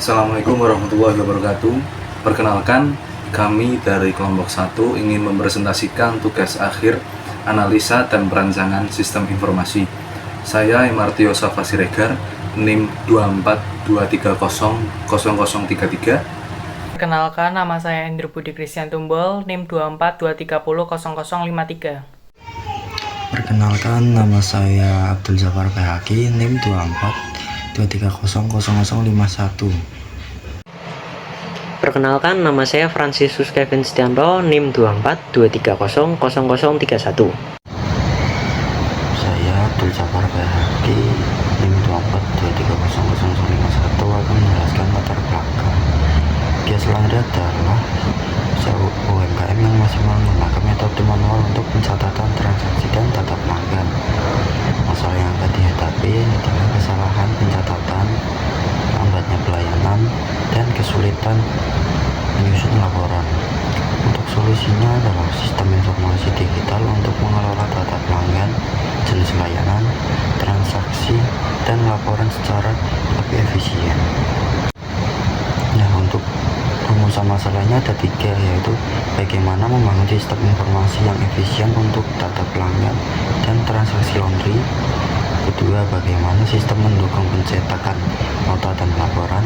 Assalamualaikum warahmatullahi wabarakatuh. Perkenalkan, kami dari kelompok 1 ingin mempresentasikan tugas akhir analisa dan perancangan sistem informasi. Saya Emartio Safa Siregar, NIM 242300033. Perkenalkan, nama saya Endro Budi Christian Tumbol, NIM 242300053. Perkenalkan, nama saya Abdul Zafar Bahaki, NIM 242300051. Perkenalkan, nama saya Fransiskus Kevin Setianto, NIM 242300031. Saya Abdul Zafar Bahaki, NIM 242300051 akan menjelaskan latar belakang. Kios Laundry adalah UMKM yang masih menggunakan metode manual untuk pencatatan transaksi dan data pelanggan. Masalah yang akan dihadapi adalah kesalahan pencatatan, lambatnya pelayanan, dan kesulitan menyusun laporan. Untuk solusinya adalah sistem informasi digital untuk mengelola data pelanggan, jenis layanan, transaksi, dan laporan secara lebih efisien. Nah, untuk rumusan masalahnya ada 3, yaitu bagaimana membangun sistem informasi yang efisien untuk data pelanggan dan transaksi laundry. Kedua, bagaimana sistem mendukung pencetakan nota dan laporan.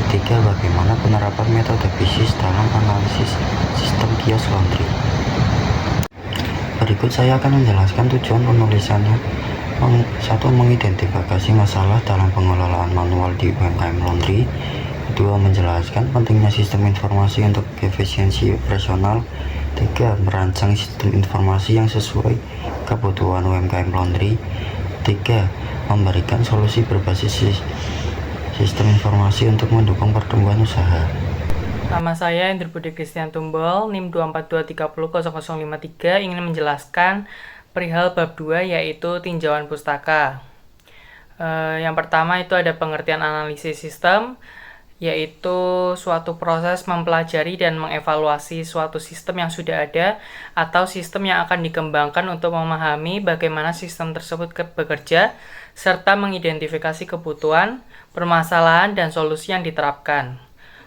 Ketiga, bagaimana penerapan metode BISIS dalam analisis sistem kios laundry. Berikut saya akan menjelaskan tujuan penulisannya. 1. Mengidentifikasi masalah dalam pengelolaan manual di UMKM laundry. 2. Menjelaskan pentingnya sistem informasi untuk efisiensi operasional. 3. Merancang sistem informasi yang sesuai kebutuhan UMKM laundry. 3. Memberikan solusi berbasis sistem informasi untuk mendukung pertumbuhan usaha. Nama saya Endro Budi Christian Tumbol, NIM 242300053, ingin menjelaskan perihal bab 2, yaitu tinjauan pustaka. Yang pertama itu ada pengertian analisis sistem, yaitu suatu proses mempelajari dan mengevaluasi suatu sistem yang sudah ada atau sistem yang akan dikembangkan untuk memahami bagaimana sistem tersebut bekerja, serta mengidentifikasi kebutuhan, permasalahan, dan solusi yang diterapkan.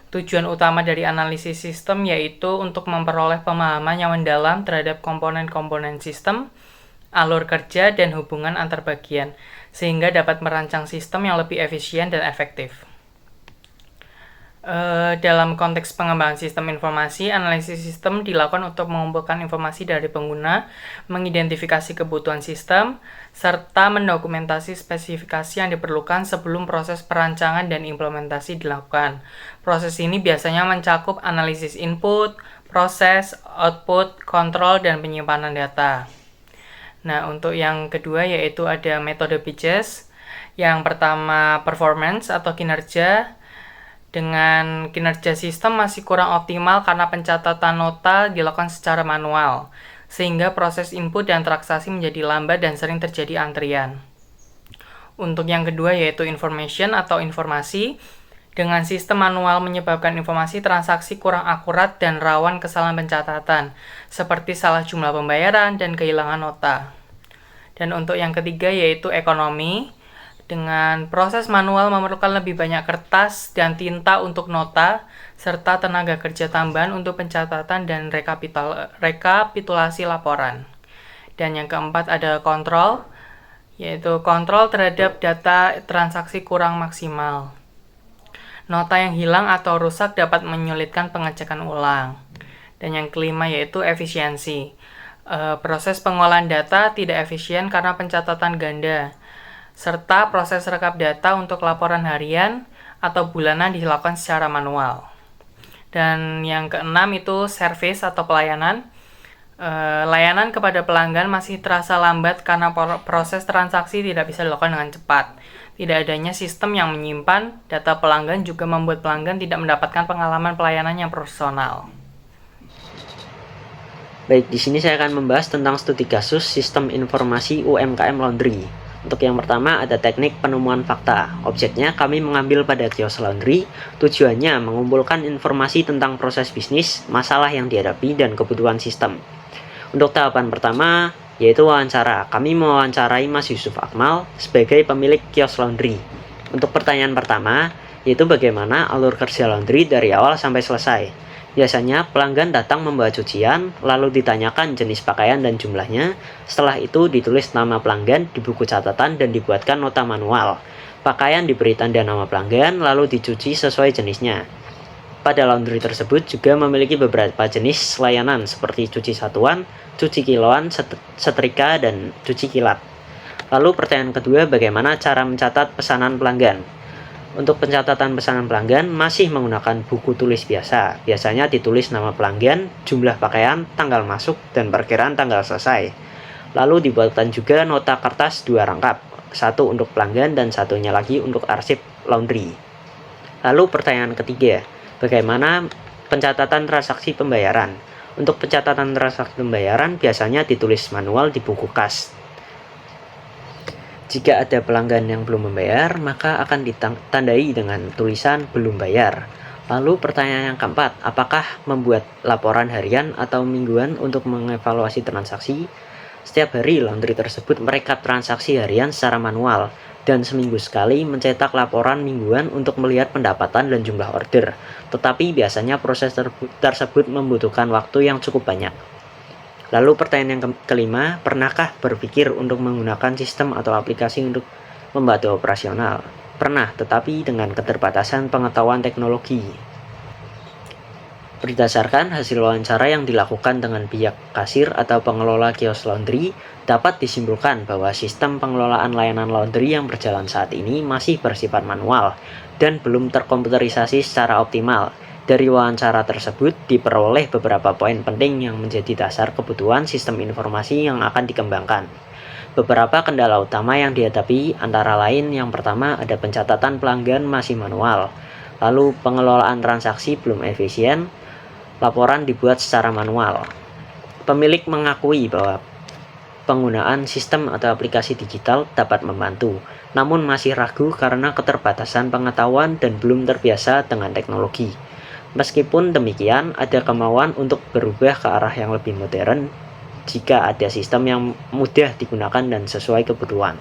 Tujuan utama dari analisis sistem yaitu untuk memperoleh pemahaman yang mendalam terhadap komponen-komponen sistem, alur kerja, dan hubungan antar bagian, sehingga dapat merancang sistem yang lebih efisien dan efektif. Dalam konteks pengembangan sistem informasi, analisis sistem dilakukan untuk mengumpulkan informasi dari pengguna, mengidentifikasi kebutuhan sistem, serta mendokumentasi spesifikasi yang diperlukan sebelum proses perancangan dan implementasi dilakukan. Proses ini biasanya mencakup analisis input, proses, output, kontrol, dan penyimpanan data. Nah, untuk yang kedua yaitu ada metode BISIS. Yang pertama, performance atau kinerja. Dengan kinerja sistem masih kurang optimal karena pencatatan nota dilakukan secara manual, sehingga proses input dan transaksi menjadi lambat dan sering terjadi antrian. Untuk yang kedua yaitu information atau informasi. Dengan sistem manual menyebabkan informasi transaksi kurang akurat dan rawan kesalahan pencatatan, seperti salah jumlah pembayaran dan kehilangan nota. Dan untuk yang ketiga yaitu ekonomi. Dengan proses manual memerlukan lebih banyak kertas dan tinta untuk nota, serta tenaga kerja tambahan untuk pencatatan dan rekapitulasi laporan. Dan yang keempat ada kontrol, yaitu kontrol terhadap data transaksi kurang maksimal. Nota yang hilang atau rusak dapat menyulitkan pengecekan ulang. Dan yang kelima yaitu efisiensi. Proses pengolahan data tidak efisien karena pencatatan ganda, serta proses rekap data untuk laporan harian atau bulanan dilakukan secara manual. Dan yang keenam itu service atau pelayanan. Layanan kepada pelanggan masih terasa lambat karena proses transaksi tidak bisa dilakukan dengan cepat. Tidak adanya sistem yang menyimpan data pelanggan juga membuat pelanggan tidak mendapatkan pengalaman pelayanan yang profesional. Baik, di sini saya akan membahas tentang studi kasus sistem informasi UMKM laundry. Untuk yang pertama ada teknik penemuan fakta. Objeknya kami mengambil pada kios laundry. Tujuannya mengumpulkan informasi tentang proses bisnis, masalah yang dihadapi, dan kebutuhan sistem. Untuk tahapan pertama yaitu wawancara. Kami mewawancarai Mas Yusuf Akmal sebagai pemilik kios laundry. Untuk pertanyaan pertama, yaitu bagaimana alur kerja laundry dari awal sampai selesai. Biasanya pelanggan datang membawa cucian, lalu ditanyakan jenis pakaian dan jumlahnya. Setelah itu ditulis nama pelanggan di buku catatan dan dibuatkan nota manual. Pakaian diberi tanda nama pelanggan, lalu dicuci sesuai jenisnya. Pada laundry tersebut juga memiliki beberapa jenis layanan seperti cuci satuan, cuci kiloan, setrika, dan cuci kilat. Lalu pertanyaan kedua, bagaimana cara mencatat pesanan pelanggan? Untuk pencatatan pesanan pelanggan masih menggunakan buku tulis biasa. Biasanya ditulis nama pelanggan, jumlah pakaian, tanggal masuk, dan perkiraan tanggal selesai. Lalu dibuatkan juga nota kertas 2 rangkap, satu untuk pelanggan dan satunya lagi untuk arsip laundry. Lalu pertanyaan ketiga, bagaimana pencatatan transaksi pembayaran? Untuk pencatatan transaksi pembayaran biasanya ditulis manual di buku kas. Jika ada pelanggan yang belum membayar, maka akan ditandai dengan tulisan belum bayar. Lalu pertanyaan yang keempat, apakah membuat laporan harian atau mingguan untuk mengevaluasi transaksi? Setiap hari laundry tersebut merekap transaksi harian secara manual dan seminggu sekali mencetak laporan mingguan untuk melihat pendapatan dan jumlah order. Tetapi biasanya proses tersebut membutuhkan waktu yang cukup banyak. Lalu pertanyaan yang kelima, pernahkah berpikir untuk menggunakan sistem atau aplikasi untuk membantu operasional? Pernah, tetapi dengan keterbatasan pengetahuan teknologi. Berdasarkan hasil wawancara yang dilakukan dengan pihak kasir atau pengelola kios laundry, dapat disimpulkan bahwa sistem pengelolaan layanan laundry yang berjalan saat ini masih bersifat manual dan belum terkomputerisasi secara optimal. Dari wawancara tersebut diperoleh beberapa poin penting yang menjadi dasar kebutuhan sistem informasi yang akan dikembangkan. Beberapa kendala utama yang dihadapi antara lain yang pertama ada pencatatan pelanggan masih manual, lalu pengelolaan transaksi belum efisien, laporan dibuat secara manual. Pemilik mengakui bahwa penggunaan sistem atau aplikasi digital dapat membantu, namun masih ragu karena keterbatasan pengetahuan dan belum terbiasa dengan teknologi. Meskipun demikian, ada kemauan untuk berubah ke arah yang lebih modern jika ada sistem yang mudah digunakan dan sesuai kebutuhan.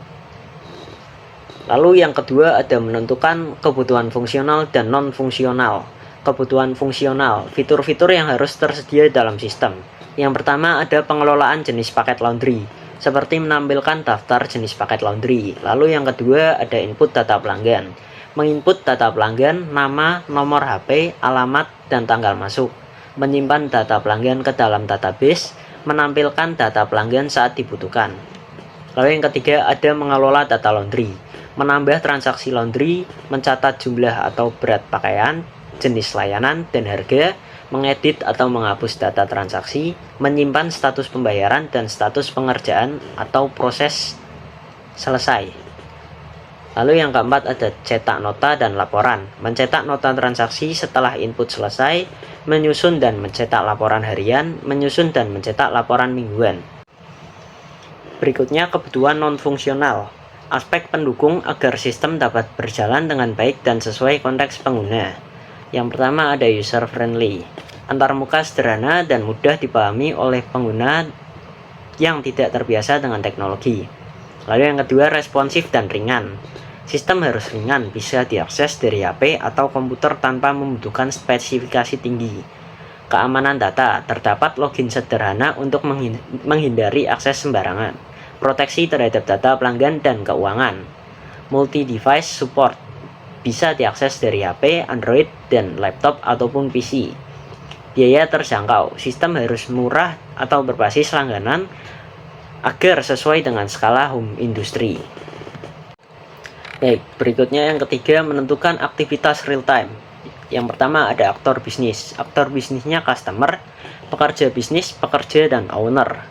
Lalu yang kedua ada menentukan kebutuhan fungsional dan non-fungsional. Kebutuhan fungsional, fitur-fitur yang harus tersedia dalam sistem. Yang pertama ada pengelolaan jenis paket laundry, seperti menampilkan daftar jenis paket laundry. Lalu yang kedua ada input data pelanggan. Menginput data pelanggan, nama, nomor HP, alamat, dan tanggal masuk. Menyimpan data pelanggan ke dalam database, menampilkan data pelanggan saat dibutuhkan. Lalu yang ketiga ada mengelola data laundry. Menambah transaksi laundry, mencatat jumlah atau berat pakaian, jenis layanan, dan harga, mengedit atau menghapus data transaksi, menyimpan status pembayaran dan status pengerjaan atau proses selesai. Lalu yang keempat ada cetak nota dan laporan. Mencetak nota transaksi setelah input selesai, menyusun dan mencetak laporan harian, menyusun dan mencetak laporan mingguan. Berikutnya kebutuhan non-fungsional. Aspek pendukung agar sistem dapat berjalan dengan baik dan sesuai konteks pengguna. Yang pertama ada user friendly. Antarmuka sederhana dan mudah dipahami oleh pengguna yang tidak terbiasa dengan teknologi. Lalu yang kedua responsif dan ringan. Sistem harus ringan, bisa diakses dari HP atau komputer tanpa membutuhkan spesifikasi tinggi. Keamanan data, terdapat login sederhana untuk menghindari akses sembarangan. Proteksi terhadap data pelanggan dan keuangan. Multi-device support, bisa diakses dari HP, Android, dan laptop ataupun PC. Biaya terjangkau, sistem harus murah atau berbasis langganan agar sesuai dengan skala home industry. Baik, berikutnya yang ketiga menentukan aktivitas real time. Yang pertama ada aktor bisnis. Aktor bisnisnya customer, pekerja bisnis, pekerja, dan owner.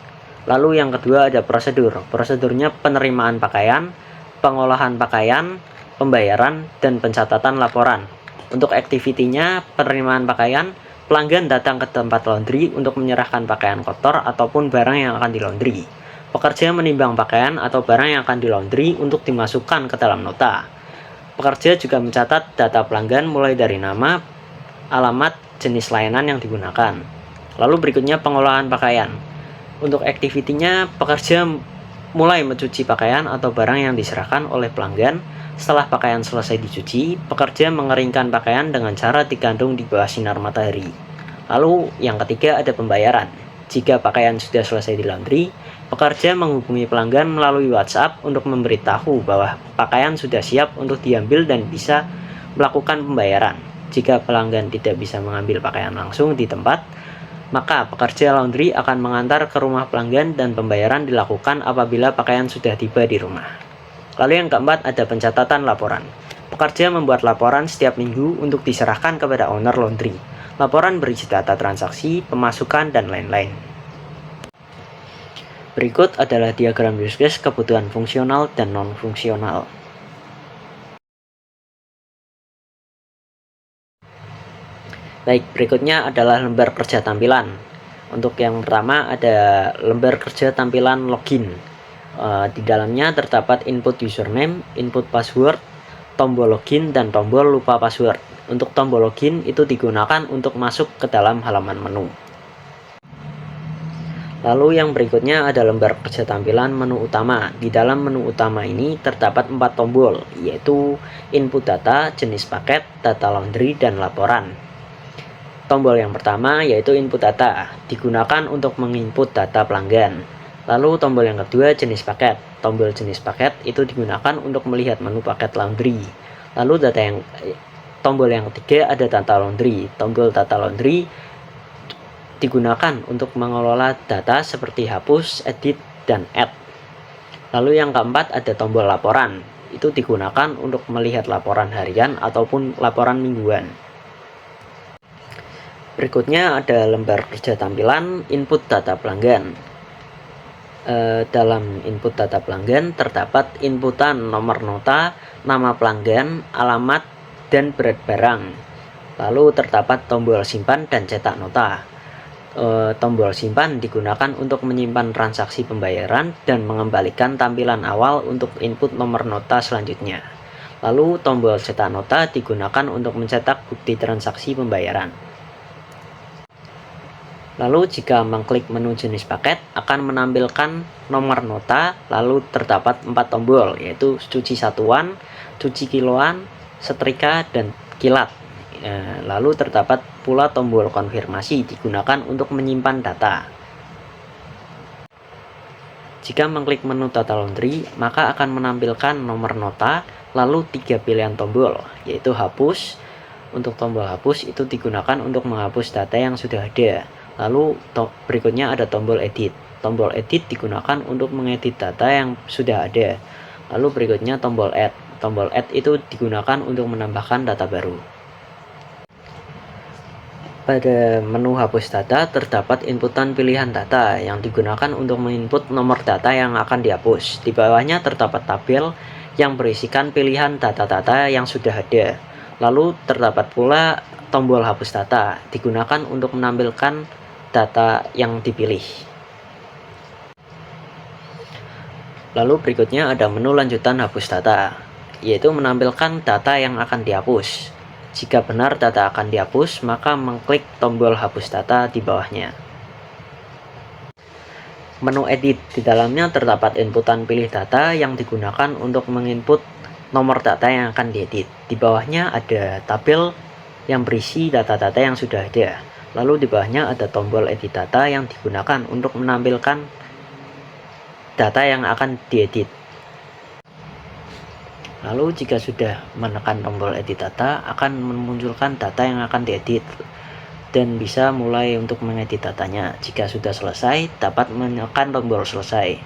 Lalu yang kedua ada prosedur. Prosedurnya penerimaan pakaian, pengolahan pakaian, pembayaran, dan pencatatan laporan. Untuk aktivitinya penerimaan pakaian, pelanggan datang ke tempat laundry untuk menyerahkan pakaian kotor ataupun barang yang akan dilaundry. Pekerja menimbang pakaian atau barang yang akan dilaundry untuk dimasukkan ke dalam nota. Pekerja juga mencatat data pelanggan mulai dari nama, alamat, jenis layanan yang digunakan. Lalu berikutnya pengolahan pakaian. Untuk aktivitinya, pekerja mulai mencuci pakaian atau barang yang diserahkan oleh pelanggan, Setelah pakaian selesai dicuci, pekerja mengeringkan pakaian dengan cara digantung di bawah sinar matahari. Lalu yang ketiga ada pembayaran. Jika pakaian sudah selesai di laundry, pekerja menghubungi pelanggan melalui WhatsApp untuk memberitahu bahwa pakaian sudah siap untuk diambil dan bisa melakukan pembayaran. Jika pelanggan tidak bisa mengambil pakaian langsung di tempat, maka pekerja laundry akan mengantar ke rumah pelanggan dan pembayaran dilakukan apabila pakaian sudah tiba di rumah. Lalu yang keempat ada pencatatan laporan. Pekerja membuat laporan setiap minggu untuk diserahkan kepada owner laundry. Laporan berisi data transaksi, pemasukan, dan lain-lain. Berikut adalah diagram use case kebutuhan fungsional dan non-fungsional. Baik, berikutnya adalah lembar kerja tampilan. Untuk yang pertama ada lembar kerja tampilan login. Di dalamnya terdapat input username, input password, tombol login, dan tombol lupa password. Untuk tombol login itu digunakan untuk masuk ke dalam halaman menu. Lalu yang berikutnya ada lembar kerja tampilan menu utama. Di dalam menu utama ini terdapat 4 tombol, yaitu input data, jenis paket, data laundry, dan laporan. Tombol yang pertama yaitu input data, digunakan untuk menginput data pelanggan. Lalu tombol yang kedua jenis paket. Tombol jenis paket itu digunakan untuk melihat menu paket laundry. Lalu tombol yang ketiga ada data laundry. Tombol data laundry digunakan untuk mengelola data seperti hapus, edit, dan add. Lalu yang keempat ada tombol laporan. Itu digunakan untuk melihat laporan harian ataupun laporan mingguan. Berikutnya ada lembar kerja tampilan input data pelanggan. Dalam input data pelanggan terdapat inputan nomor nota, nama pelanggan, alamat, dan berat barang. Lalu terdapat tombol simpan dan cetak nota. Tombol simpan digunakan untuk menyimpan transaksi pembayaran dan mengembalikan tampilan awal untuk input nomor nota selanjutnya. Lalu tombol cetak nota digunakan untuk mencetak bukti transaksi pembayaran. Lalu jika mengklik menu jenis paket akan menampilkan nomor nota, lalu terdapat 4 tombol yaitu cuci satuan, cuci kiloan, setrika, dan kilat. Lalu terdapat pula tombol konfirmasi digunakan untuk menyimpan data. Jika mengklik menu data laundry maka akan menampilkan nomor nota, lalu 3 pilihan tombol yaitu hapus. Untuk tombol hapus itu digunakan untuk menghapus data yang sudah ada. Lalu berikutnya ada tombol edit. Tombol edit digunakan untuk mengedit data yang sudah ada. Lalu berikutnya tombol add. Tombol add itu digunakan untuk menambahkan data baru. Pada menu hapus data terdapat inputan pilihan data yang digunakan untuk menginput nomor data yang akan dihapus. Di bawahnya terdapat tabel yang berisikan pilihan data-data yang sudah ada. Lalu terdapat pula tombol hapus data digunakan untuk menampilkan data yang dipilih. Lalu berikutnya ada menu lanjutan hapus data, yaitu menampilkan data yang akan dihapus. Jika benar data akan dihapus, maka mengklik tombol hapus data di bawahnya. Menu edit, di dalamnya terdapat inputan pilih data yang digunakan untuk menginput nomor data yang akan diedit. Di bawahnya ada tabel yang berisi data-data yang sudah ada. Lalu di bawahnya ada tombol edit data yang digunakan untuk menampilkan data yang akan diedit. Lalu jika sudah menekan tombol edit data akan memunculkan data yang akan diedit dan bisa mulai untuk mengedit datanya. Jika sudah selesai dapat menekan tombol selesai.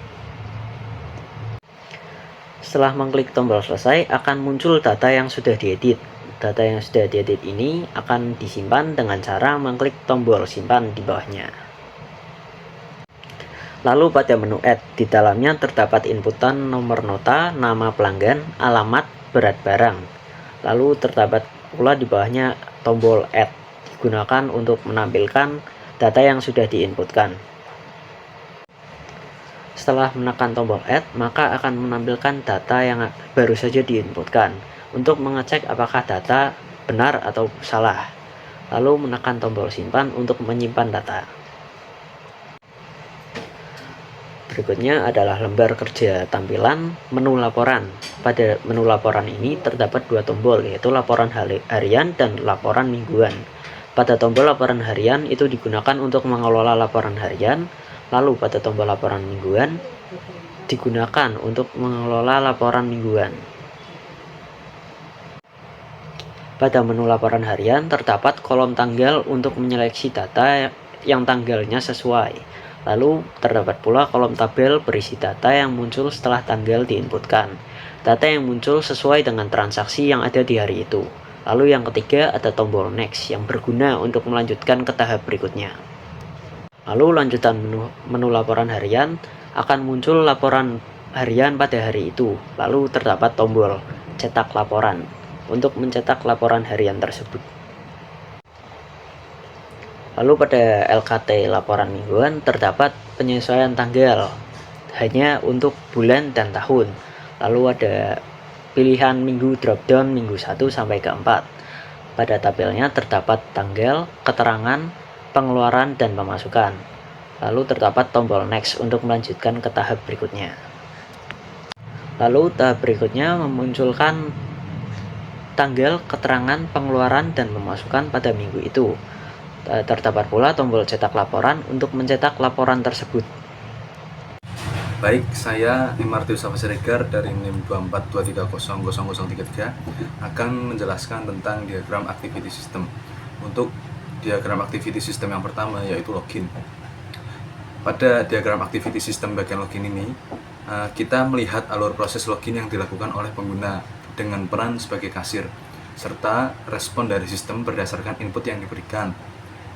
Setelah mengklik tombol selesai akan muncul data yang sudah diedit. Data yang sudah diedit ini akan disimpan dengan cara mengklik tombol simpan di bawahnya. Lalu pada menu add, di dalamnya terdapat inputan nomor nota, nama pelanggan, alamat, berat barang. Lalu terdapat pula di bawahnya tombol add, digunakan untuk menampilkan data yang sudah diinputkan. Setelah menekan tombol add, maka akan menampilkan data yang baru saja diinputkan. Untuk mengecek apakah data benar atau salah, lalu menekan tombol simpan untuk menyimpan data. Berikutnya adalah lembar kerja tampilan menu laporan. Pada menu laporan ini terdapat dua tombol, yaitu laporan harian dan laporan mingguan. Pada tombol laporan harian itu digunakan untuk mengelola laporan harian, lalu pada tombol laporan mingguan digunakan untuk mengelola laporan mingguan. Pada menu laporan harian terdapat kolom tanggal untuk menyeleksi data yang tanggalnya sesuai. Lalu terdapat pula kolom tabel berisi data yang muncul setelah tanggal diinputkan. Data yang muncul sesuai dengan transaksi yang ada di hari itu. Lalu yang ketiga ada tombol next yang berguna untuk melanjutkan ke tahap berikutnya. Lalu lanjutan menu laporan harian akan muncul laporan harian pada hari itu. Lalu terdapat tombol cetak laporan untuk mencetak laporan harian tersebut. Lalu pada LKT laporan mingguan terdapat penyesuaian tanggal hanya untuk bulan dan tahun. Lalu ada pilihan minggu dropdown minggu 1 sampai ke 4. Pada tabelnya terdapat tanggal, keterangan, pengeluaran, dan pemasukan. Lalu terdapat tombol next untuk melanjutkan ke tahap berikutnya. Lalu tahap berikutnya memunculkan tanggal, keterangan, pengeluaran, dan pemasukan pada minggu itu. Terdapat pula tombol cetak laporan untuk mencetak laporan tersebut. Baik, saya Martius Siregar dari NIM 242300033 akan menjelaskan tentang diagram activity system. Untuk diagram activity system yang pertama yaitu login. Pada diagram activity system bagian login ini, kita melihat alur proses login yang dilakukan oleh pengguna dengan peran sebagai kasir, serta respon dari sistem berdasarkan input yang diberikan.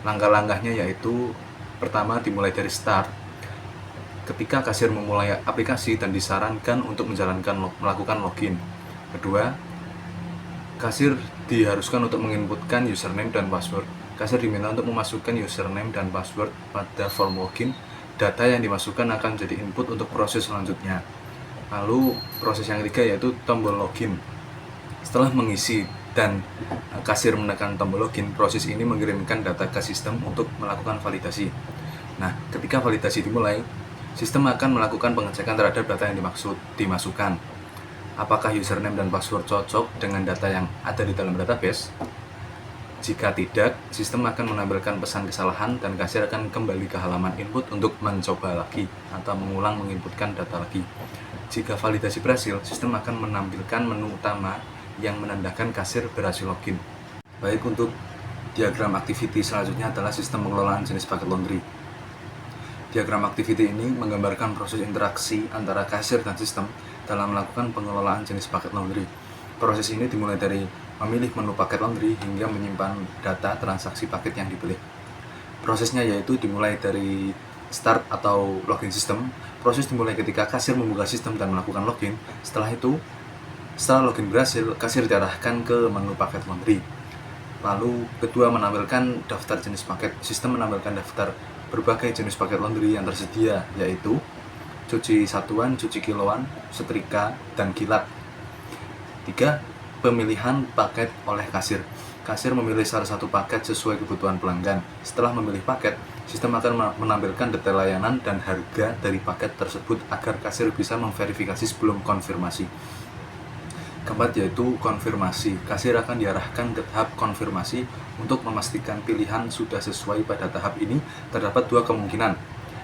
Langkah-langkahnya yaitu pertama dimulai dari start, ketika kasir memulai aplikasi dan disarankan untuk melakukan login. Kedua, kasir diharuskan untuk menginputkan username dan password. Kasir diminta untuk memasukkan username dan password pada form login. Data yang dimasukkan akan menjadi input untuk proses selanjutnya. Lalu proses yang ketiga yaitu tombol login. Setelah mengisi dan kasir menekan tombol login, proses ini mengirimkan data ke sistem untuk melakukan validasi. Nah, ketika validasi dimulai, sistem akan melakukan pengecekan terhadap data yang dimasukkan. Apakah username dan password cocok dengan data yang ada di dalam database? Jika tidak, sistem akan menampilkan pesan kesalahan dan kasir akan kembali ke halaman input untuk mencoba lagi atau mengulang menginputkan data lagi. Jika validasi berhasil, sistem akan menampilkan menu utama yang menandakan kasir berhasil login. Baik, untuk diagram activity selanjutnya adalah sistem pengelolaan jenis paket laundry. Diagram activity ini menggambarkan proses interaksi antara kasir dan sistem dalam melakukan pengelolaan jenis paket laundry. Proses ini dimulai dari memilih menu paket laundry hingga menyimpan data transaksi paket yang dipilih. Prosesnya yaitu dimulai dari start atau login system. Proses dimulai ketika kasir membuka sistem dan melakukan login. Setelah login berhasil, kasir diarahkan ke menu paket laundry. Lalu kedua menampilkan daftar jenis paket. Sistem menampilkan daftar berbagai jenis paket laundry yang tersedia, yaitu cuci satuan, cuci kiloan, setrika, dan kilat. 3. Pemilihan paket oleh kasir. Kasir memilih salah satu paket sesuai kebutuhan pelanggan. Setelah memilih paket, sistem akan menampilkan detail layanan dan harga dari paket tersebut agar kasir bisa memverifikasi sebelum konfirmasi. Keempat yaitu konfirmasi. Kasir akan diarahkan ke tahap konfirmasi untuk memastikan pilihan sudah sesuai. Pada tahap ini terdapat dua kemungkinan.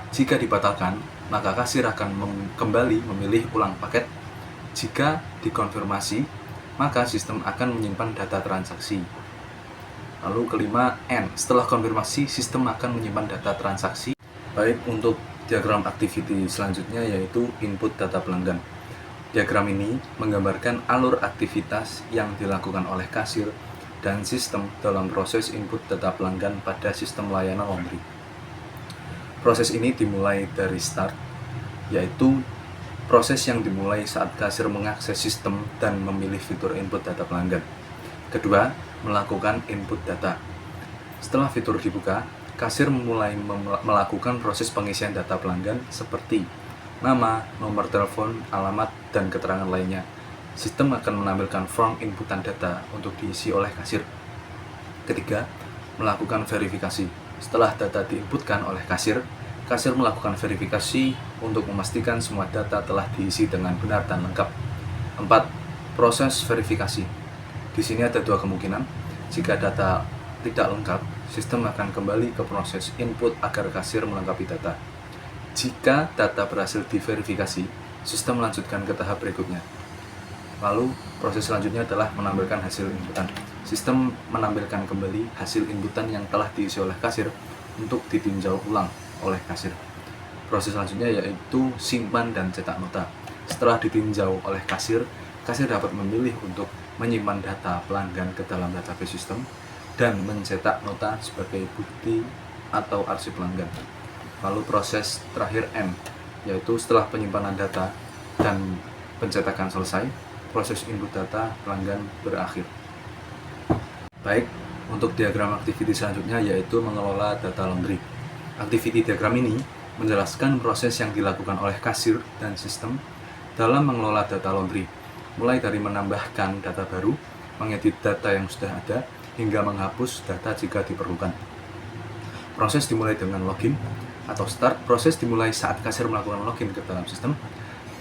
Jika dibatalkan, maka kasir akan kembali memilih ulang paket. Jika dikonfirmasi, maka sistem akan menyimpan data transaksi. Lalu kelima, N. Setelah konfirmasi, sistem akan menyimpan data transaksi. Baik, untuk diagram activity selanjutnya yaitu input data pelanggan. Diagram ini menggambarkan alur aktivitas yang dilakukan oleh kasir dan sistem dalam proses input data pelanggan pada sistem layanan laundry. Proses ini dimulai dari start, yaitu proses yang dimulai saat kasir mengakses sistem dan memilih fitur input data pelanggan. Kedua, melakukan input data. Setelah fitur dibuka, kasir mulai melakukan proses pengisian data pelanggan seperti nama, nomor telepon, alamat, dan keterangan lainnya. Sistem akan menampilkan form inputan data untuk diisi oleh kasir. Ketiga, melakukan verifikasi. Setelah data diinputkan oleh kasir kasir melakukan verifikasi untuk memastikan semua data telah diisi dengan benar dan lengkap. 4. Proses verifikasi. Di sini ada dua kemungkinan. Jika data tidak lengkap, sistem akan kembali ke proses input agar kasir melengkapi data. Jika data berhasil diverifikasi, sistem melanjutkan ke tahap berikutnya. Lalu, proses selanjutnya adalah menampilkan hasil inputan. Sistem menampilkan kembali hasil inputan yang telah diisi oleh kasir untuk ditinjau ulang oleh kasir. Proses selanjutnya yaitu simpan dan cetak nota. Setelah ditinjau oleh kasir, kasir dapat memilih untuk menyimpan data pelanggan ke dalam database sistem dan mencetak nota sebagai bukti atau arsip pelanggan. Lalu proses terakhir M, yaitu setelah penyimpanan data dan pencetakan selesai, proses input data pelanggan berakhir. Baik, untuk diagram activity selanjutnya yaitu mengelola data laundry. Activity diagram ini menjelaskan proses yang dilakukan oleh kasir dan sistem dalam mengelola data laundry, mulai dari menambahkan data baru, mengedit data yang sudah ada, hingga menghapus data jika diperlukan. Proses dimulai dengan login atau start. Proses dimulai saat kasir melakukan login ke dalam sistem.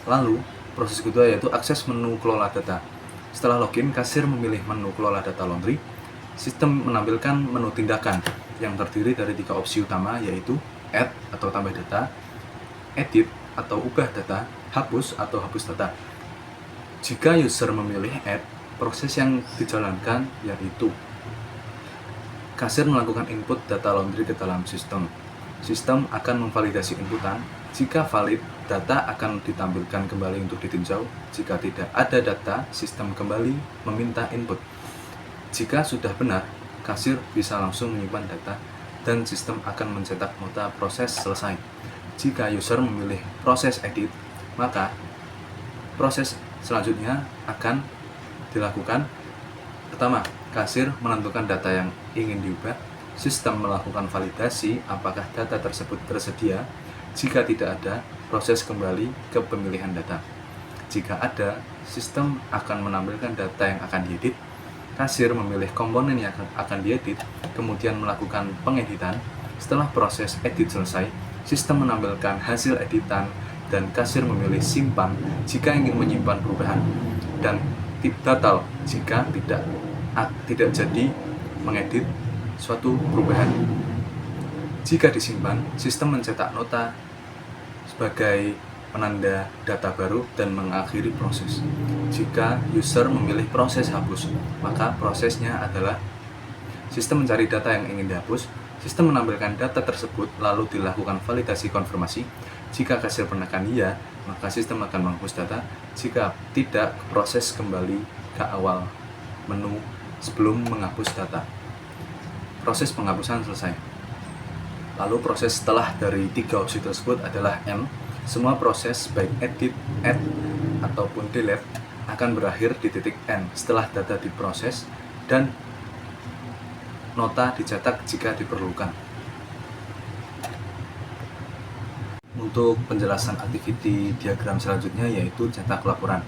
Lalu, proses kedua yaitu akses menu kelola data. Setelah login, kasir memilih menu kelola data laundry. Sistem menampilkan menu tindakan yang terdiri dari 3 opsi utama, yaitu add atau tambah data, edit atau ubah data, hapus atau hapus data. Jika user memilih add, proses yang dijalankan yaitu kasir melakukan input data laundry ke dalam sistem. Sistem akan memvalidasi inputan. Jika valid, data akan ditampilkan kembali untuk ditinjau. Jika tidak ada data, sistem kembali meminta input. Jika sudah benar, kasir bisa langsung menyimpan data dan sistem akan mencetak nota proses selesai. Jika user memilih proses edit, maka proses selanjutnya akan dilakukan. Pertama, kasir menentukan data yang ingin diubah. Sistem melakukan validasi apakah data tersebut tersedia. Jika tidak ada, proses kembali ke pemilihan data. Jika ada, sistem akan menampilkan data yang akan diedit. Kasir memilih komponen yang akan diedit, kemudian melakukan pengeditan. Setelah proses edit selesai, sistem menampilkan hasil editan dan kasir memilih simpan jika ingin menyimpan perubahan dan total jika tidak jadi mengedit suatu perubahan. Jika disimpan, sistem mencetak nota sebagai penanda data baru dan mengakhiri proses. Jika user memilih proses hapus, maka prosesnya adalah sistem mencari data yang ingin dihapus. Sistem menampilkan data tersebut lalu dilakukan validasi konfirmasi. Jika kasir menekan iya, maka sistem akan menghapus data. Jika tidak, proses kembali ke awal menu sebelum menghapus data. Proses penghapusan selesai. Lalu proses setelah dari 3 opsi tersebut adalah M. Semua proses baik edit, add, ataupun delete akan berakhir di titik N setelah data diproses dan nota dicetak jika diperlukan. Untuk penjelasan activity diagram selanjutnya yaitu cetak laporan.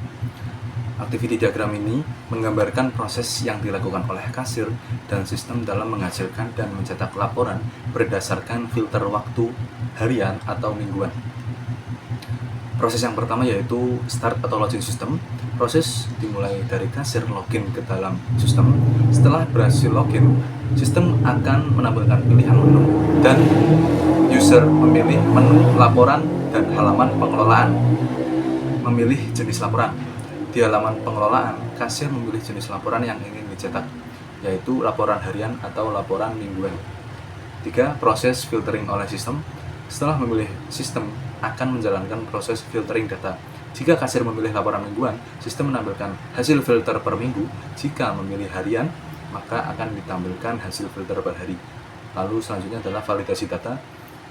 Activity diagram ini menggambarkan proses yang dilakukan oleh kasir dan sistem dalam menghasilkan dan mencetak laporan berdasarkan filter waktu harian atau mingguan. Proses yang pertama yaitu start atau login system. Proses dimulai dari kasir login ke dalam sistem. Setelah berhasil login, sistem akan menampilkan pilihan menu dan user memilih menu laporan dan halaman pengelolaan. Memilih jenis laporan. Di halaman pengelolaan, kasir memilih jenis laporan yang ingin dicetak, yaitu laporan harian atau laporan mingguan. 3. Proses filtering oleh sistem. Setelah memilih, sistem akan menjalankan proses filtering data. Jika kasir memilih laporan mingguan, sistem menampilkan hasil filter per minggu. Jika memilih harian, maka akan ditampilkan hasil filter per hari. Lalu selanjutnya adalah validasi data.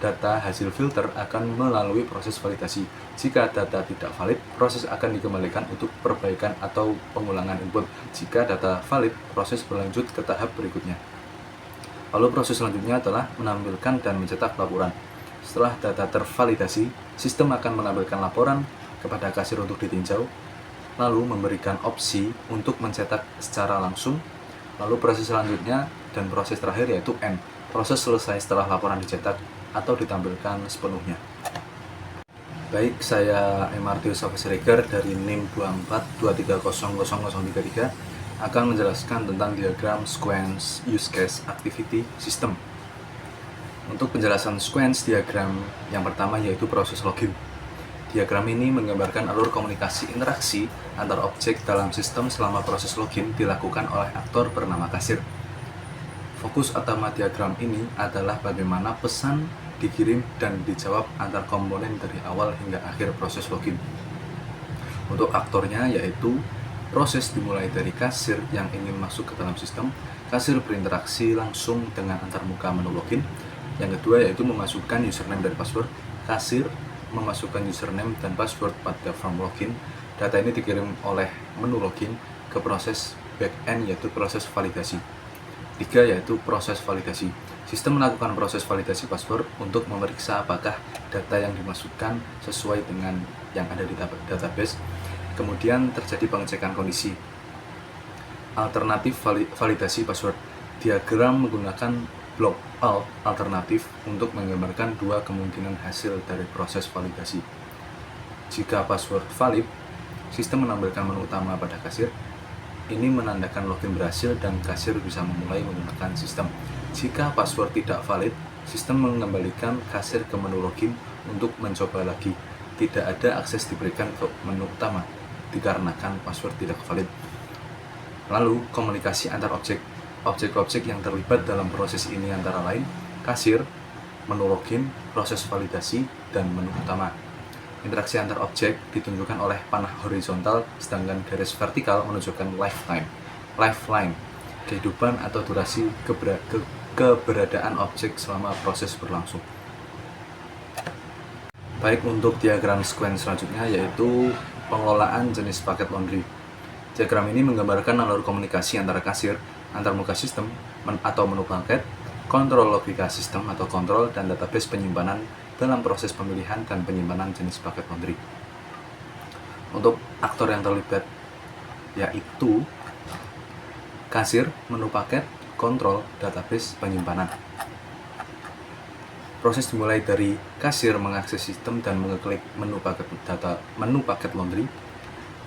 Data hasil filter akan melalui proses validasi. Jika data tidak valid, proses akan dikembalikan untuk perbaikan atau pengulangan input. Jika data valid, proses berlanjut ke tahap berikutnya. Lalu proses selanjutnya adalah menampilkan dan mencetak laporan. Setelah data tervalidasi, sistem akan menampilkan laporan kepada kasir untuk ditinjau, lalu memberikan opsi untuk mencetak secara langsung. Lalu proses selanjutnya dan proses terakhir yaitu N. Proses selesai setelah laporan dicetak atau ditampilkan sepenuhnya. Baik, saya Martius Siregar dari NIM 2423000033 akan menjelaskan tentang diagram sequence use case activity system. Untuk penjelasan sequence diagram yang pertama yaitu proses login. Diagram ini menggambarkan alur komunikasi interaksi antar objek dalam sistem selama proses login dilakukan oleh aktor bernama kasir. Fokus utama diagram ini adalah bagaimana pesan dikirim dan dijawab antar komponen dari awal hingga akhir proses login. Untuk aktornya yaitu proses dimulai dari kasir yang ingin masuk ke dalam sistem, kasir berinteraksi langsung dengan antarmuka menu login. Yang kedua yaitu memasukkan username dan password, kasir memasukkan username dan password pada form login. Data ini dikirim oleh menu login ke proses backend yaitu proses validasi. 3 yaitu proses validasi. Sistem melakukan proses validasi password untuk memeriksa apakah data yang dimasukkan sesuai dengan yang ada di database. Kemudian terjadi pengecekan kondisi. Alternatif validasi password. Diagram menggunakan blok alt alternatif untuk menggambarkan dua kemungkinan hasil dari proses validasi. Jika password valid, sistem menampilkan menu utama pada kasir. Ini menandakan login berhasil dan kasir bisa memulai menggunakan sistem. Jika password tidak valid, sistem mengembalikan kasir ke menu login untuk mencoba lagi. Tidak ada akses diberikan ke menu utama dikarenakan password tidak valid. Lalu, komunikasi antar objek. Objek-objek yang terlibat dalam proses ini antara lain kasir, menu login, proses validasi, dan menu utama. Interaksi antar objek ditunjukkan oleh panah horizontal, sedangkan garis vertikal menunjukkan lifeline, kehidupan atau durasi keberadaan objek selama proses berlangsung. Baik, untuk diagram sequence selanjutnya yaitu pengelolaan jenis paket laundry. Diagram ini menggambarkan alur komunikasi antara kasir, antarmuka sistem atau menu paket, kontrol logika sistem atau kontrol, dan database penyimpanan dalam proses pemilihan dan penyimpanan jenis paket laundry. Untuk aktor yang terlibat yaitu kasir, menu paket, kontrol, database, penyimpanan. Proses dimulai dari kasir mengakses sistem dan mengeklik menu paket laundry.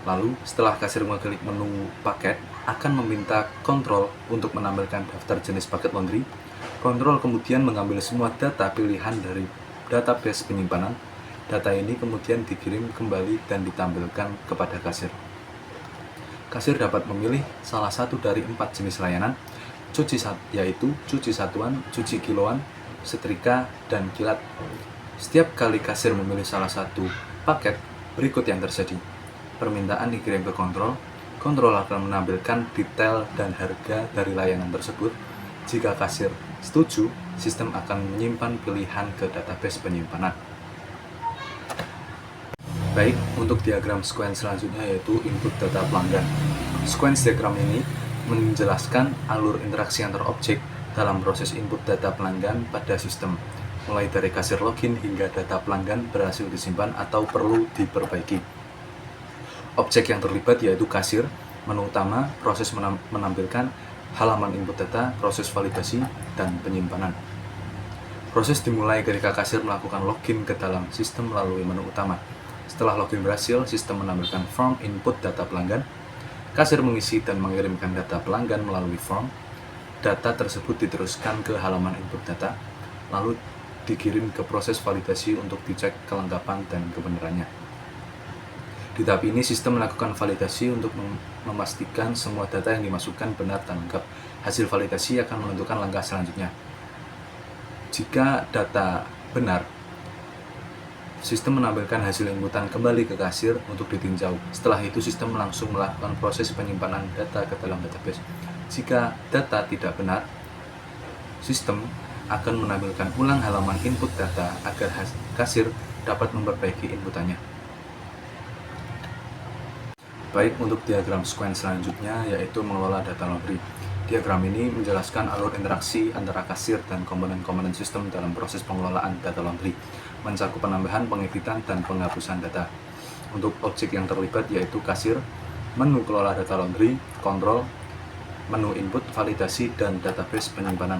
Lalu setelah kasir mengeklik menu paket, akan meminta kontrol untuk menampilkan daftar jenis paket laundry. Kontrol kemudian mengambil semua data pilihan dari database penyimpanan. Data ini kemudian dikirim kembali dan ditampilkan kepada kasir. Kasir dapat memilih salah satu dari 4 jenis layanan, yaitu cuci satuan, cuci kiloan, setrika, dan kilat. Setiap kali kasir memilih salah satu paket, berikut yang terjadi. Permintaan dikirim ke kontrol. Kontrol akan menampilkan detail dan harga dari layanan tersebut. Jika kasir setuju, sistem akan menyimpan pilihan ke database penyimpanan. Baik, untuk diagram sequence selanjutnya yaitu input data pelanggan. Sequence diagram ini menjelaskan alur interaksi antar objek dalam proses input data pelanggan pada sistem, mulai dari kasir login hingga data pelanggan berhasil disimpan atau perlu diperbaiki. Objek yang terlibat yaitu kasir, menu utama, proses menampilkan halaman input data, proses validasi, dan penyimpanan. Proses dimulai ketika kasir melakukan login ke dalam sistem melalui menu utama. Setelah login berhasil, sistem menampilkan form input data pelanggan. Kasir mengisi dan mengirimkan data pelanggan melalui form. Data tersebut diteruskan ke halaman input data, lalu dikirim ke proses validasi untuk dicek kelengkapan dan kebenarannya. Di tahap ini, sistem melakukan validasi untuk memastikan semua data yang dimasukkan benar dan lengkap. Hasil validasi akan menentukan langkah selanjutnya. Jika data benar, sistem menampilkan hasil inputan kembali ke kasir untuk ditinjau. Setelah itu, sistem langsung melakukan proses penyimpanan data ke dalam database. Jika data tidak benar, sistem akan menampilkan ulang halaman input data agar kasir dapat memperbaiki inputannya. Baik, untuk diagram sequence selanjutnya yaitu mengelola data laundry. Diagram ini menjelaskan alur interaksi antara kasir dan komponen-komponen sistem dalam proses pengelolaan data laundry, mencakup penambahan, pengeditan, dan penghapusan data. Untuk objek yang terlibat yaitu kasir, menu kelola data laundry, kontrol, menu input, validasi, dan database penyimpanan.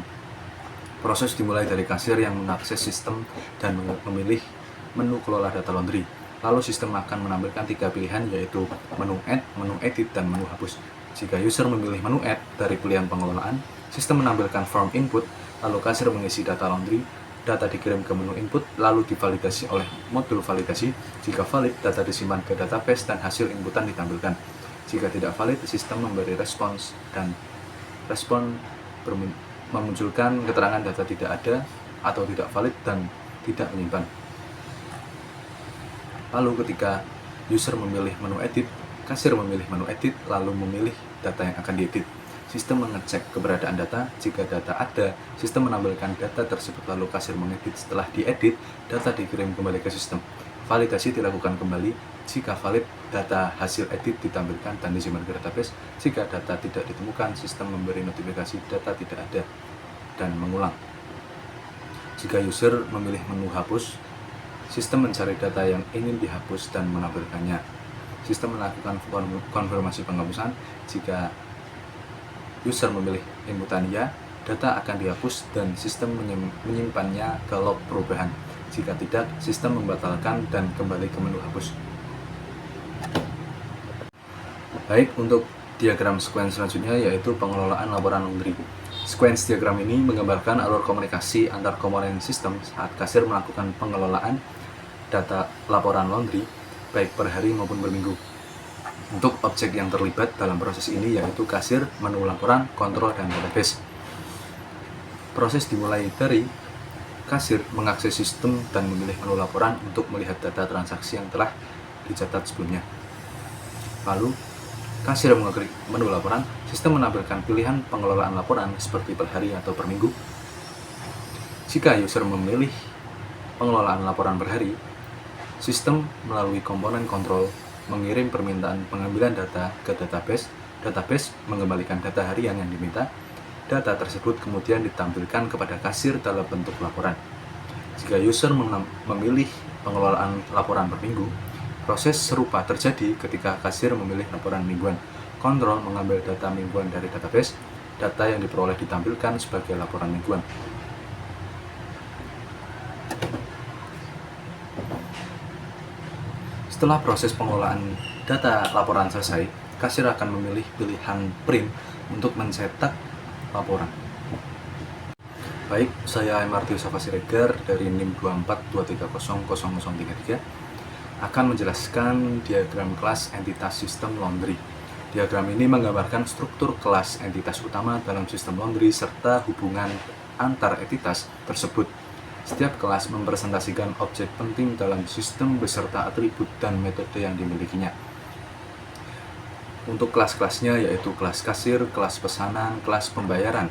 Proses dimulai dari kasir yang mengakses sistem dan memilih menu kelola data laundry. Lalu sistem akan menampilkan 3 pilihan, yaitu menu add, menu edit, dan menu hapus. Jika user memilih menu add dari pilihan pengelolaan, sistem menampilkan form input, lalu kasir mengisi data laundry, data dikirim ke menu input, lalu divalidasi oleh modul validasi. Jika valid, data disimpan ke database dan hasil inputan ditampilkan. Jika tidak valid, sistem memberi respons, dan respon memunculkan keterangan data tidak ada atau tidak valid dan tidak menyimpan. Lalu ketika user memilih menu edit, kasir memilih menu edit lalu memilih data yang akan diedit. Sistem mengecek keberadaan data. Jika data ada, sistem menampilkan data tersebut lalu kasir mengedit. Setelah diedit, data dikirim kembali ke sistem. Validasi dilakukan kembali. Jika valid, data hasil edit ditampilkan dan disimpan ke database. Jika data tidak ditemukan, sistem memberi notifikasi data tidak ada dan mengulang. Jika user memilih menu hapus, sistem mencari data yang ingin dihapus dan menampilkannya. Sistem melakukan konfirmasi penghapusan. Jika user memilih inputan ya, data akan dihapus dan sistem menyimpannya ke log perubahan. Jika tidak, sistem membatalkan dan kembali ke menu hapus. Baik, untuk diagram sequence selanjutnya yaitu pengelolaan laporan laundry. Sequence diagram ini menggambarkan alur komunikasi antar komponen sistem saat kasir melakukan pengelolaan data laporan laundry baik per hari maupun per minggu. Untuk objek yang terlibat dalam proses ini yaitu kasir, menu laporan, kontrol, dan database. Proses dimulai dari kasir mengakses sistem dan memilih menu laporan untuk melihat data transaksi yang telah dicatat sebelumnya. Lalu, kasir mengeklik menu laporan, sistem menampilkan pilihan pengelolaan laporan seperti per hari atau per minggu. Jika user memilih pengelolaan laporan per hari, sistem melalui komponen kontrol mengirim permintaan pengambilan data ke database. Database mengembalikan data harian yang diminta. Data tersebut kemudian ditampilkan kepada kasir dalam bentuk laporan. Jika user memilih pengelolaan laporan per minggu, proses serupa terjadi ketika kasir memilih laporan mingguan. Kontrol mengambil data mingguan dari database. Data yang diperoleh ditampilkan sebagai laporan mingguan. Setelah proses pengelolaan data laporan selesai, kasir akan memilih pilihan print untuk mencetak laporan. Baik, saya MRT Safa Siregar dari NIM 2423000033 akan menjelaskan diagram kelas entitas sistem laundry. Diagram ini menggambarkan struktur kelas entitas utama dalam sistem laundry serta hubungan antar entitas tersebut. Setiap kelas mempresentasikan objek penting dalam sistem beserta atribut dan metode yang dimilikinya. Untuk kelas-kelasnya yaitu kelas kasir, kelas pesanan, kelas pembayaran,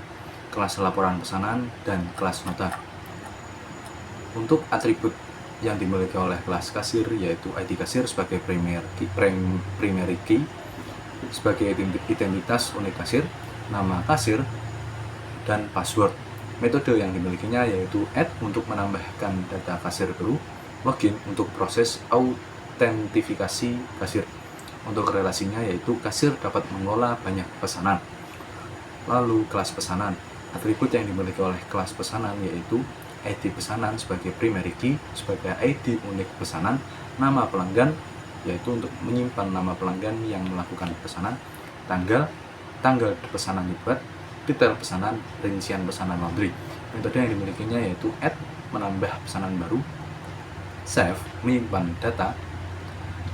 kelas laporan pesanan, dan kelas nota. Untuk atribut yang dimiliki oleh kelas kasir yaitu ID kasir sebagai primary key, sebagai identitas unit kasir, nama kasir, dan password. Metode yang dimilikinya yaitu add untuk menambahkan data kasir baru, login untuk proses autentifikasi kasir. Untuk relasinya yaitu kasir dapat mengelola banyak pesanan. Lalu kelas pesanan. Atribut yang dimiliki oleh kelas pesanan yaitu ID pesanan sebagai primary key, sebagai ID unit pesanan, nama pelanggan yaitu untuk menyimpan nama pelanggan yang melakukan pesanan, tanggal pesanan dibuat, detail pesanan, rincian pesanan laundry. Metode yang dimilikinya yaitu add menambah pesanan baru, save menyimpan data,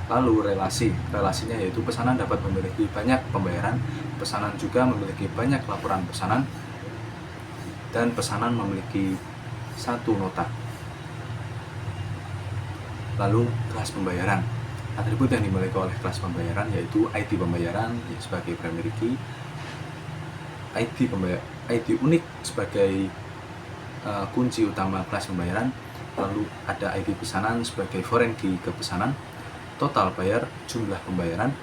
lalu relasinya yaitu pesanan dapat memiliki banyak pembayaran, pesanan juga memiliki banyak laporan pesanan, dan pesanan memiliki satu nota. Lalu kelas pembayaran. Atribut yang dimiliki oleh kelas pembayaran yaitu ID pembayaran sebagai primary key, ID unik sebagai kunci utama kelas pembayaran, lalu ada ID pesanan sebagai foreign key ke pesanan, total bayar jumlah pembayaran,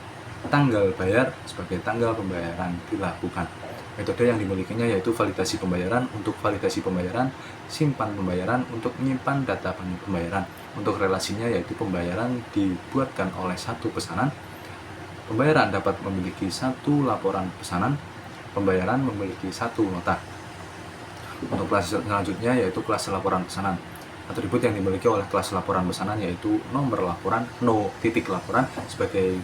tanggal bayar sebagai tanggal pembayaran dilakukan. Metode yang dimilikinya yaitu validasi pembayaran. Untuk validasi pembayaran, simpan pembayaran untuk menyimpan data pembayaran. Untuk relasinya yaitu pembayaran dibuatkan oleh satu pesanan, pembayaran dapat memiliki satu laporan pesanan, pembayaran memiliki satu nota. Untuk kelas selanjutnya yaitu kelas laporan pesanan. Atribut yang dimiliki oleh kelas laporan pesanan yaitu nomor laporan, titik laporan sebagai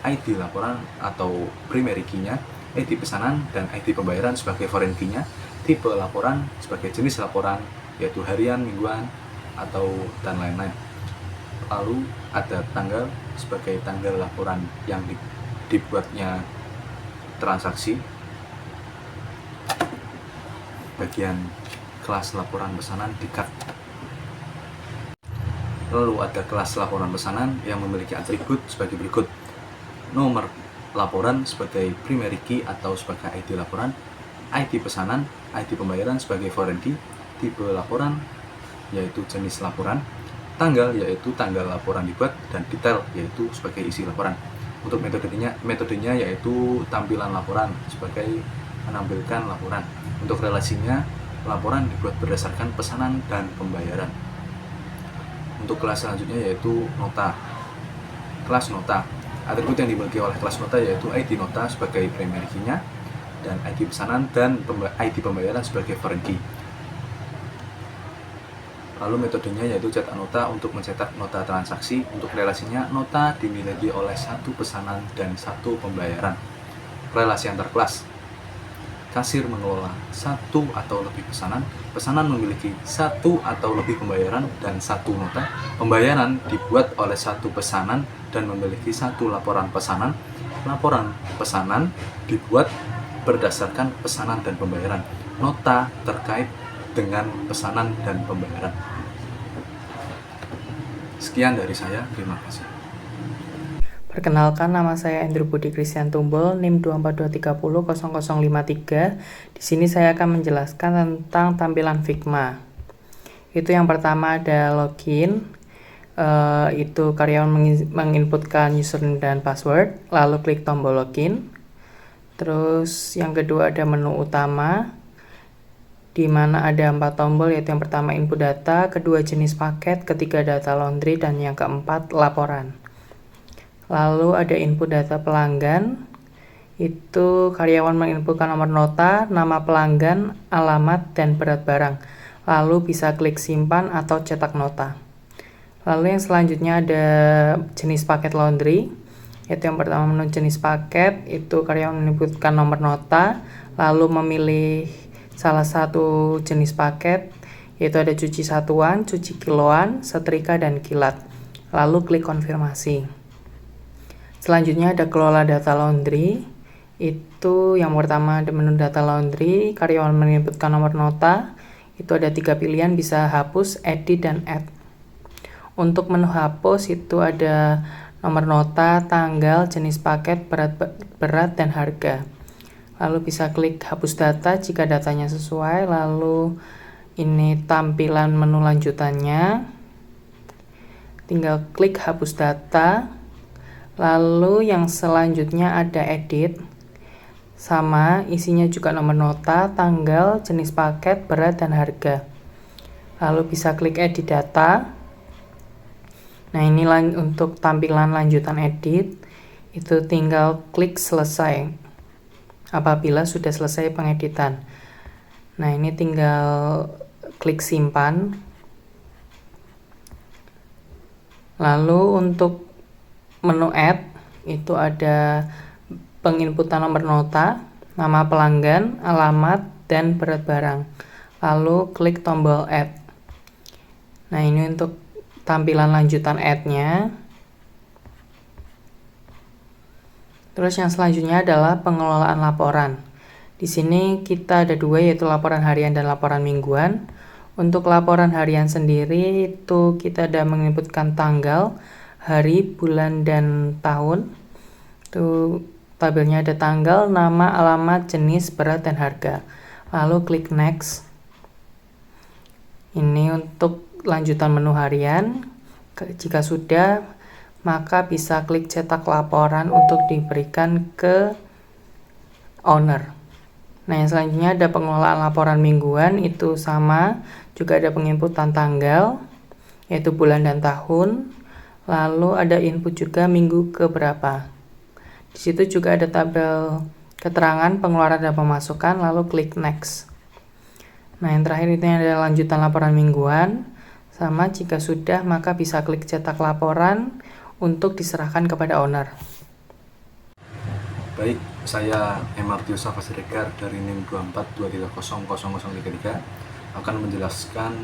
ID laporan atau primary key-nya, ID pesanan dan ID pembayaran sebagai foreign key-nya, tipe laporan sebagai jenis laporan yaitu harian, mingguan, atau dan lain-lain. Lalu ada tanggal sebagai tanggal laporan yang dibuatnya transaksi. Bagian kelas laporan pesanan di-cut. Lalu ada kelas laporan pesanan yang memiliki atribut sebagai berikut: nomor laporan sebagai primary key atau sebagai ID laporan, ID pesanan, ID pembayaran sebagai foreign key, tipe laporan yaitu jenis laporan, tanggal yaitu tanggal laporan dibuat, dan detail yaitu sebagai isi laporan. Untuk metodenya yaitu tampilan laporan sebagai menampilkan laporan. Untuk relasinya, laporan dibuat berdasarkan pesanan dan pembayaran. Untuk kelas selanjutnya yaitu nota. Kelas nota. Atribut yang dimiliki oleh kelas nota yaitu ID nota sebagai primary key-nya dan ID pesanan dan ID pembayaran sebagai foreign key. Lalu metodenya yaitu cetak nota untuk mencetak nota transaksi. Untuk relasinya, nota dimiliki oleh satu pesanan dan satu pembayaran. Relasi antar kelas. Kasir mengelola satu atau lebih pesanan, pesanan memiliki satu atau lebih pembayaran dan satu nota, pembayaran dibuat oleh satu pesanan dan memiliki satu laporan pesanan, laporan pesanan dibuat berdasarkan pesanan dan pembayaran, nota terkait dengan pesanan dan pembayaran. Sekian dari saya, terima kasih. Perkenalkan, nama saya Andrew Budi Christian Tumbul, NIM 242300053. Di sini saya akan menjelaskan tentang tampilan Figma. Itu yang pertama ada login, itu karyawan menginputkan username dan password, lalu klik tombol login. Terus yang kedua ada menu utama, di mana ada 4 tombol, yaitu yang pertama input data, kedua jenis paket, ketiga data laundry, dan yang keempat laporan. Lalu ada input data pelanggan, itu karyawan menginputkan nomor nota, nama pelanggan, alamat, dan berat barang. Lalu bisa klik simpan atau cetak nota. Lalu yang selanjutnya ada jenis paket laundry, yaitu yang pertama menu jenis paket, itu karyawan menginputkan nomor nota, lalu memilih salah satu jenis paket, yaitu ada cuci satuan, cuci kiloan, setrika, dan kilat. Lalu klik konfirmasi. Selanjutnya ada kelola data laundry, itu yang pertama ada menu data laundry, karyawan menginputkan nomor nota, itu ada 3 pilihan, bisa hapus, edit, dan add. Untuk menu hapus itu ada nomor nota, tanggal, jenis paket, berat, dan harga. Lalu bisa klik hapus data jika datanya sesuai, lalu ini tampilan menu lanjutannya, tinggal klik hapus data. Lalu yang selanjutnya ada edit, sama isinya juga nomor nota, tanggal, jenis paket, berat, dan harga. Lalu bisa klik edit data. Nah, ini untuk tampilan lanjutan edit, itu tinggal klik selesai apabila sudah selesai pengeditan. Nah, ini tinggal klik simpan. Lalu untuk menu add itu ada penginputan nomor nota, nama pelanggan, alamat, dan berat barang. Lalu klik tombol add. Nah, ini untuk tampilan lanjutan add-nya. Terus yang selanjutnya adalah pengelolaan laporan. Di sini kita ada 2, yaitu laporan harian dan laporan mingguan. Untuk laporan harian sendiri itu kita ada menginputkan tanggal, hari, bulan, dan tahun. Itu tabelnya ada tanggal, nama, alamat, jenis, berat, dan harga. Lalu klik next. Ini untuk lanjutan menu harian. Jika sudah, maka bisa klik cetak laporan untuk diberikan ke owner. Nah, yang selanjutnya ada pengelolaan laporan mingguan, itu sama, juga ada penginputan tanggal, yaitu bulan dan tahun. Lalu ada input juga minggu keberapa. Di situ juga ada tabel keterangan pengeluaran dan pemasukan, lalu klik next. Nah, yang terakhir itu adalah lanjutan laporan mingguan. Sama, jika sudah, maka bisa klik cetak laporan untuk diserahkan kepada owner. Baik, saya Emartius Safasiregar dari NIM 2423000033 akan menjelaskan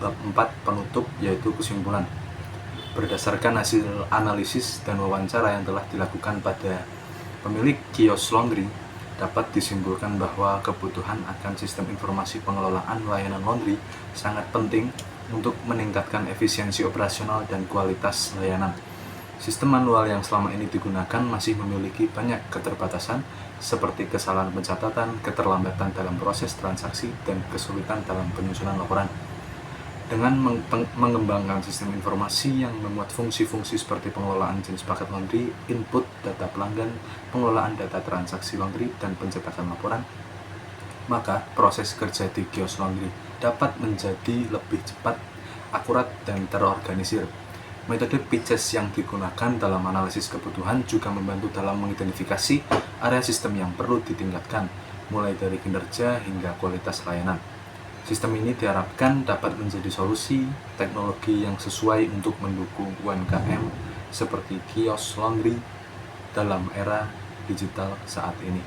bab 4 penutup, yaitu kesimpulan. Berdasarkan hasil analisis dan wawancara yang telah dilakukan pada pemilik kios laundry, dapat disimpulkan bahwa kebutuhan akan sistem informasi pengelolaan layanan laundry sangat penting untuk meningkatkan efisiensi operasional dan kualitas layanan. Sistem manual yang selama ini digunakan masih memiliki banyak keterbatasan, seperti kesalahan pencatatan, keterlambatan dalam proses transaksi, dan kesulitan dalam penyusunan laporan. Dengan mengembangkan sistem informasi yang memuat fungsi-fungsi seperti pengelolaan jenis paket laundry, input data pelanggan, pengelolaan data transaksi laundry, dan pencetakan laporan, maka proses kerja di kios laundry dapat menjadi lebih cepat, akurat, dan terorganisir. Metode PICES yang digunakan dalam analisis kebutuhan juga membantu dalam mengidentifikasi area sistem yang perlu ditingkatkan, mulai dari kinerja hingga kualitas layanan. Sistem ini diharapkan dapat menjadi solusi teknologi yang sesuai untuk mendukung UMKM seperti kios laundry dalam era digital saat ini.